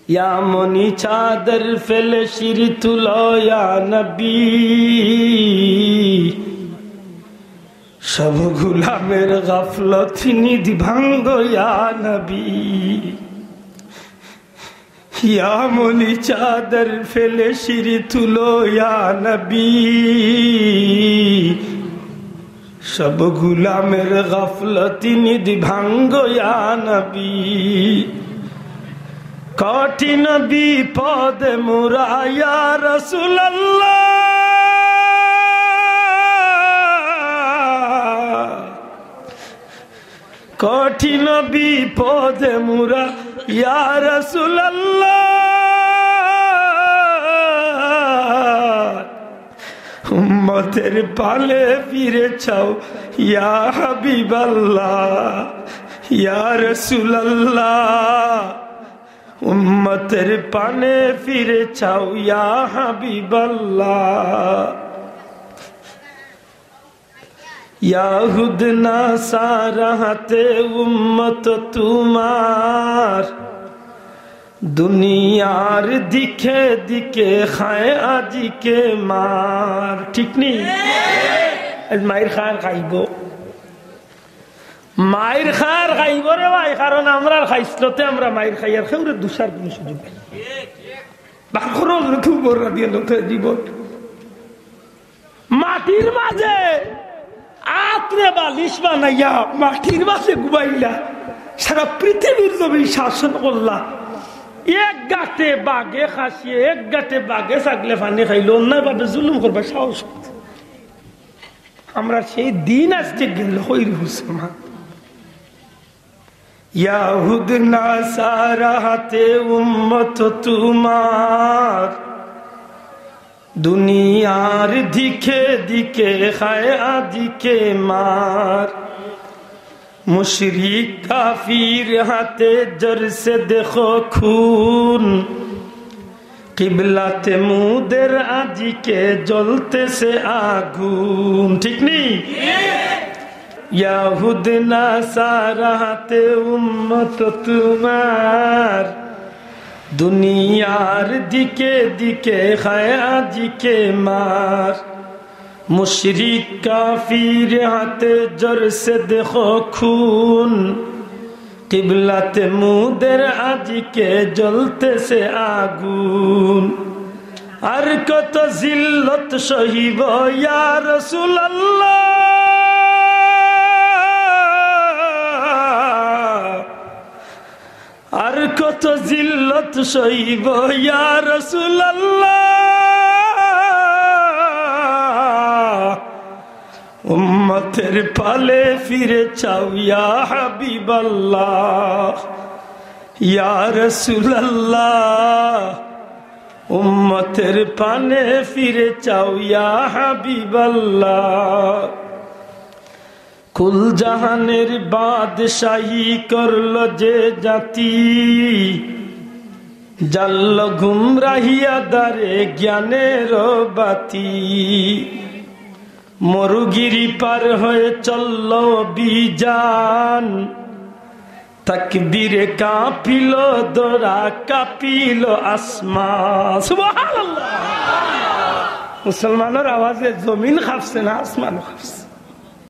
या मनी चादर फेले शिर तुलो या नबी सब गुलामेर गाफलत निधि भांगो या नबी या मनी चादर फेले शिर तुलो या नबी सब गुलामेर गाफलत निधि भांगो या नबी कठिन विपद मोरा या रसूलल्लाह कठिन विपद मोरा या रसूलल्लाह उम्मतेर पाले फिरे छाओ या हबीबल्लाह या रसूलल्लाह उम्मतेर पाने फिरे छाओ या हबीबल्लाह याहुद नासारा हाते उम्मत तुम्हार दुनियार दिखे दिखे खाए आजी के मार ठीक नहीं मायर खार खाइबो মায়ের খার খাইব রে ভাই কারণ আমরা খাইছলতে আমরা মায়ের খাই আর খেউরে দুসার কোনো সুযোগ নাই বাখরো খুব বড় দিয়ে লোতে জীবন মাটির মাঝে আত্রে বালিশ বানাইয়া মাটির মাঝে ঘুমাইলা সারা পৃথিবীর জমি শাসন করলা এক গাতে বাগে খাসিয়ে এক গাতে বাগে ছাগলে পানি খাইলো অন্যায় ভাবে জুলুম করবা সাহস আমরা সেই দিন আজকে গেল হইর হুসমা याहुद नासारा हाते उम्मत तुम्हार दुनियार दिखे दिखे खाए आदि के मार मुशरिक काफिर हाथे जर से देखो खून किबलाते मुदर आदि के जलते से आगून ठीक नहीं याहुद नासारा हाते उम्मत तुम्हार दुनियार दिके दिके खाया दिके मार मुशरिक काफिर हाथे जर से देखो खून किबलाते मुदर आदि के जलते से आगून আর কত জিল্লত সহিব ইয়া রাসূলুল্লাহ আর কত জিল্লত সহিব ইয়া রাসূলুল্লাহ উম্মতের পালে ফিরে চাও ইয়া হাবিবাল্লাহ ইয়া রাসূলুল্লাহ উম্মতের পানে ফিরে চাও ইয়া হাবিবাল্লাহ কুল জাহানের বাদশাহী করলো যে জাতি জাল্ল গুমরাহিয়া দারে জ্ঞানের বাতি মরুগিরি পার হয়ে চলল বিজান तकबीरे कापिलो दोरा कापिलो आसमान सुबहानअल्लाह मुसलमानों आवाज़े ज़मीन खाफ़से ना आसमान खाफ़से